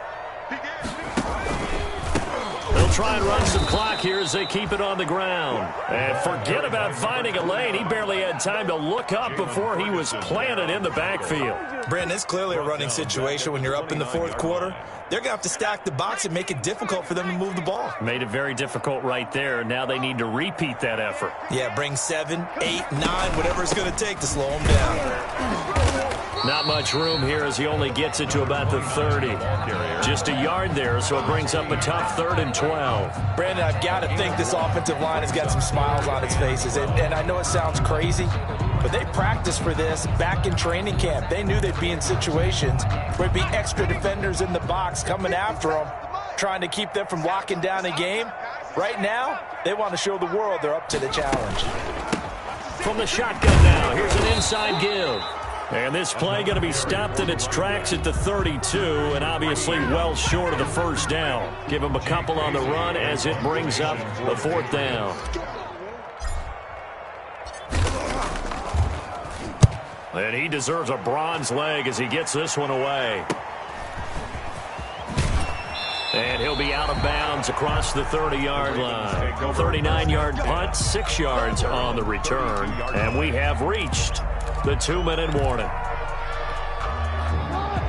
They'll try and run some clock here as they keep it on the ground. And forget about finding a lane. He barely had time to look up before he was planted in the backfield. Brandon, it's clearly a running situation when you're up in the 4th quarter. They're going to have to stack the box and make it difficult for them to move the ball. Made it very difficult right there. Now they need to repeat that effort. Yeah, bring 7, 8, 9, whatever it's going to take to slow him down. Not much room here as he only gets it to about the 30. Just a yard there, so it brings up a tough 3rd and 12. Brandon, I've got to think this offensive line has got some smiles on its faces. And I know it sounds crazy, but they practiced for this back in training camp. They knew they'd be in situations where it'd be extra defenders in the box coming after them, trying to keep them from locking down a game. Right now, they want to show the world they're up to the challenge. From the shotgun now, here's an inside give. And this play going to be stopped in its tracks at the 32, and obviously well short of the first down. Give him a couple on the run as it brings up the 4th down. And he deserves a bronze leg as he gets this one away. And he'll be out of bounds across the 30-yard line. 39-yard punt, 6 yards on the return. And we have reached the 2-minute warning.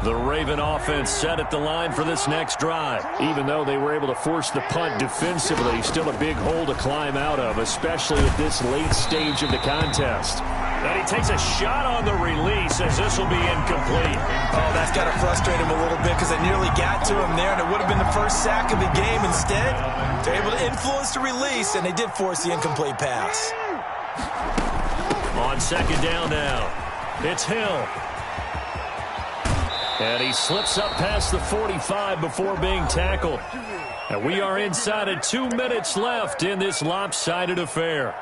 The Raven offense set at the line for this next drive. Even though they were able to force the punt defensively, still a big hole to climb out of, especially at this late stage of the contest. And he takes a shot on the release as this will be incomplete. Oh, that's got to frustrate him a little bit because they nearly got to him there, and it would have been the first sack of the game. Instead, they're able to influence the release, and they did force the incomplete pass. On 2nd down now, it's Hill. And he slips up past the 45 before being tackled. And we are inside of 2 minutes left in this lopsided affair.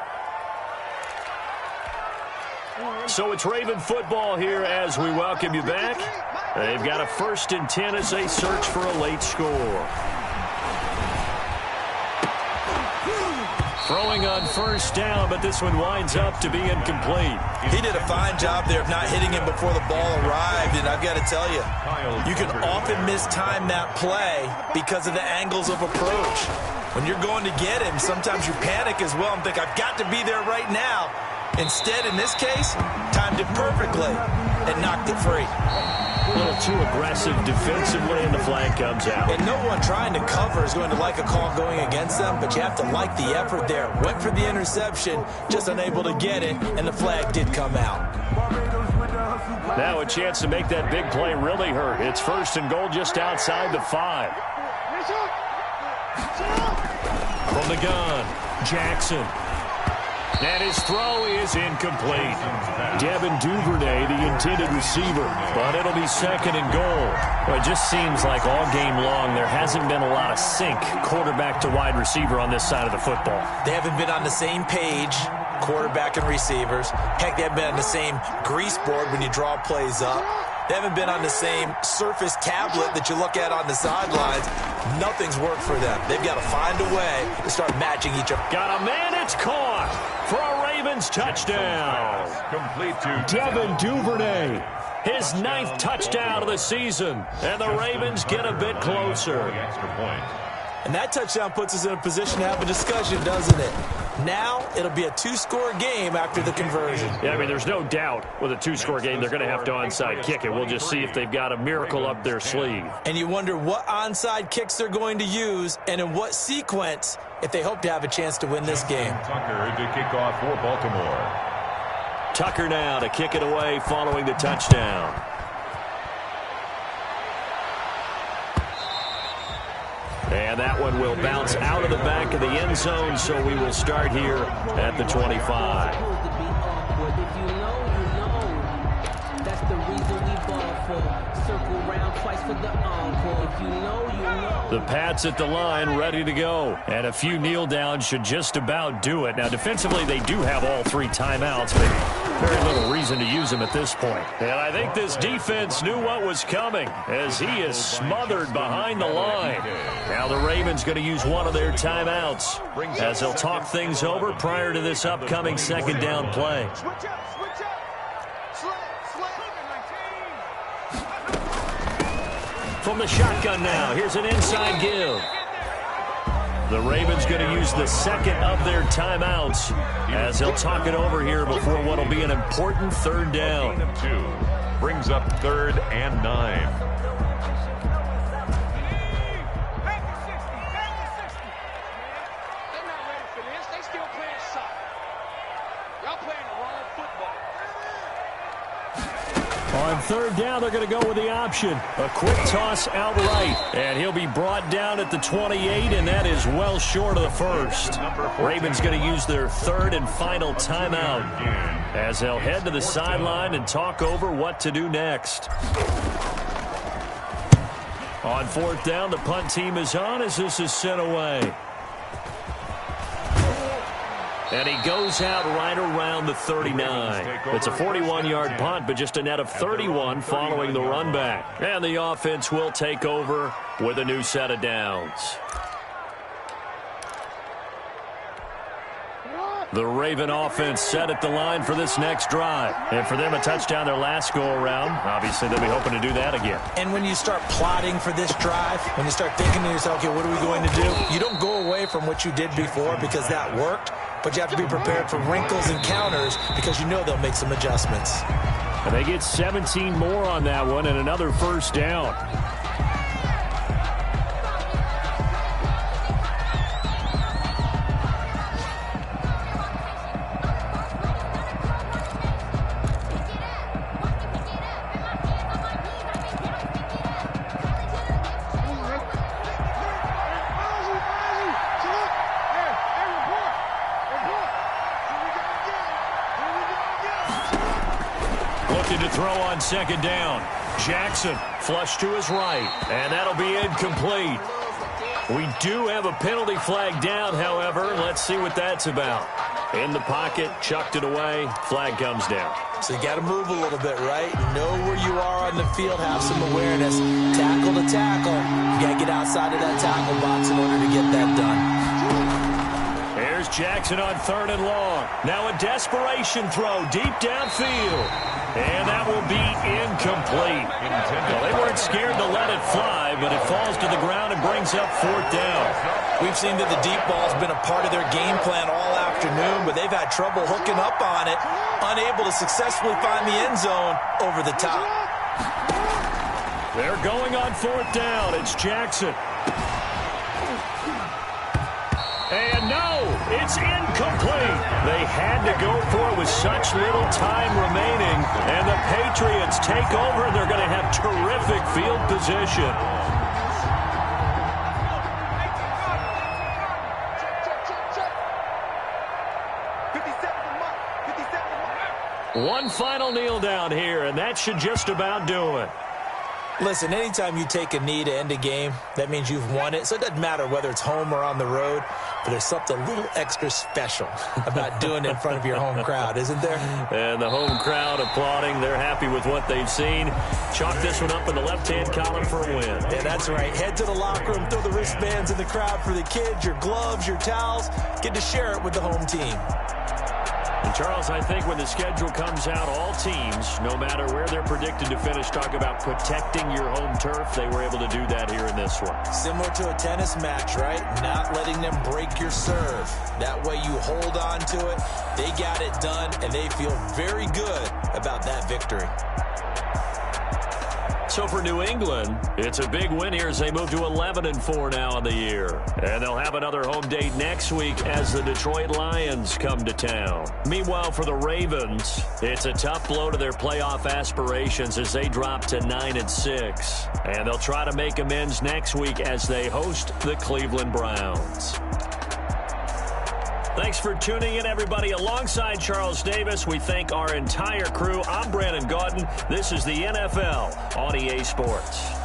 So it's Raven football here as we welcome you back. They've got a 1st and 10 as they search for a late score. Throwing on 1st down, but this one winds up to be incomplete. He did a fine job there of not hitting him before the ball arrived, and I've got to tell you, you can often mistime that play because of the angles of approach. When you're going to get him, sometimes you panic as well and think, I've got to be there right now. Instead, in this case, timed it perfectly and knocked it free. A little too aggressive defensively, and the flag comes out. And no one trying to cover is going to like a call going against them, but you have to like the effort there. Went for the interception, just unable to get it, and the flag did come out. Now a chance to make that big play really hurt. It's 1st and goal just outside the 5. From the gun, Jackson. And his throw is incomplete. Devin Duvernay, the intended receiver, but it'll be 2nd and goal. Well, it just seems like all game long there hasn't been a lot of sync quarterback to wide receiver on this side of the football. They haven't been on the same page, quarterback and receivers. Heck, they haven't been on the same grease board when you draw plays up. They haven't been on the same Surface tablet that you look at on the sidelines. Nothing's worked for them. They've got to find a way to start matching each other. Got a man, it's caught for a Ravens touchdown. Complete to Devin Duvernay, his 9th touchdown of the season, and the Ravens get a bit closer. Extra point. And that touchdown puts us in a position to have a discussion, doesn't it? Now it'll be a 2-score game after the conversion. Yeah, I mean, there's no doubt with a 2-score game they're going to have to onside kick it. We'll just see if they've got a miracle up their sleeve. And you wonder what onside kicks they're going to use and in what sequence if they hope to have a chance to win this game. Tucker to kick off for Baltimore. Tucker now to kick it away following the touchdown. And that one will bounce out of the back of the end zone, so we will start here at the 25. If you know, you know. That's the reason we ball for. Circle round twice for the encore. If you know, you know. The Pats at the line ready to go. And a few kneel downs should just about do it. Now, defensively, they do have all 3 timeouts, but very little reason to use them at this point. And I think this defense knew what was coming as he is smothered behind the line. Now the Ravens going to use one of their timeouts as they'll talk things over prior to this upcoming 2nd down play. From the shotgun now, here's an inside give. The Ravens going to use the 2nd of their timeouts as they'll talk it over here before what will be an important 3rd down. 2 brings up 3rd and 9. On 3rd down, they're going to go with the option. A quick toss outright. And he'll be brought down at the 28, and that is well short of the 1st. Ravens going to use their 3rd and final timeout as they'll head to the sideline and talk over what to do next. On 4th down, the punt team is on as this is sent away. And he goes out right around the 39. It's a 41-yard punt, but just a net of 31 following the run back. And the offense will take over with a new set of downs. The Raven offense set at the line for this next drive. And for them, a touchdown their last go-around. Obviously, they'll be hoping to do that again. And when you start plotting for this drive, when you start thinking to yourself, okay, what are we going to do? You don't go away from what you did before because that worked, but you have to be prepared for wrinkles and counters because you know they'll make some adjustments. And they get 17 more on that one and another 1st down. Looking to throw on 2nd down. Jackson, flush to his right, and that'll be incomplete. We do have a penalty flag down, however. Let's see what that's about. In the pocket, chucked it away, flag comes down. So you got to move a little bit, right? Know where you are on the field, have some awareness. Tackle to tackle. You got to get outside of that tackle box in order to get that done. There's Jackson on 3rd and long. Now a desperation throw deep downfield. And that will be incomplete. Well, they weren't scared to let it fly, but it falls to the ground and brings up 4th down. We've seen that the deep ball's been a part of their game plan all afternoon, but they've had trouble hooking up on it, unable to successfully find the end zone over the top. They're going on 4th down. It's Jackson. And no, it's incomplete. They had to go for it with such little time remaining. And the Patriots take over, and they're going to have terrific field position. One final kneel down here, and that should just about do it. Listen, anytime you take a knee to end a game, that means you've won it. So it doesn't matter whether it's home or on the road, but there's something a little extra special about doing it in front of your home crowd, isn't there? And the home crowd applauding. They're happy with what they've seen. Chalk this one up in the left-hand column for a win. Yeah, that's right. Head to the locker room, throw the wristbands in the crowd for the kids, your gloves, your towels. Get to share it with the home team. And Charles, I think when the schedule comes out, all teams, no matter where they're predicted to finish, talk about protecting your home turf. They were able to do that here in this one. Similar to a tennis match, right? Not letting them break your serve. That way you hold on to it. They got it done, and they feel very good about that victory. So for New England, it's a big win here as they move to 11-4 now on the year. And they'll have another home date next week as the Detroit Lions come to town. Meanwhile, for the Ravens, it's a tough blow to their playoff aspirations as they drop to 9-6. And they'll try to make amends next week as they host the Cleveland Browns. Thanks for tuning in, everybody. Alongside Charles Davis, we thank our entire crew. I'm Brandon Gaudin. This is the NFL on EA Sports.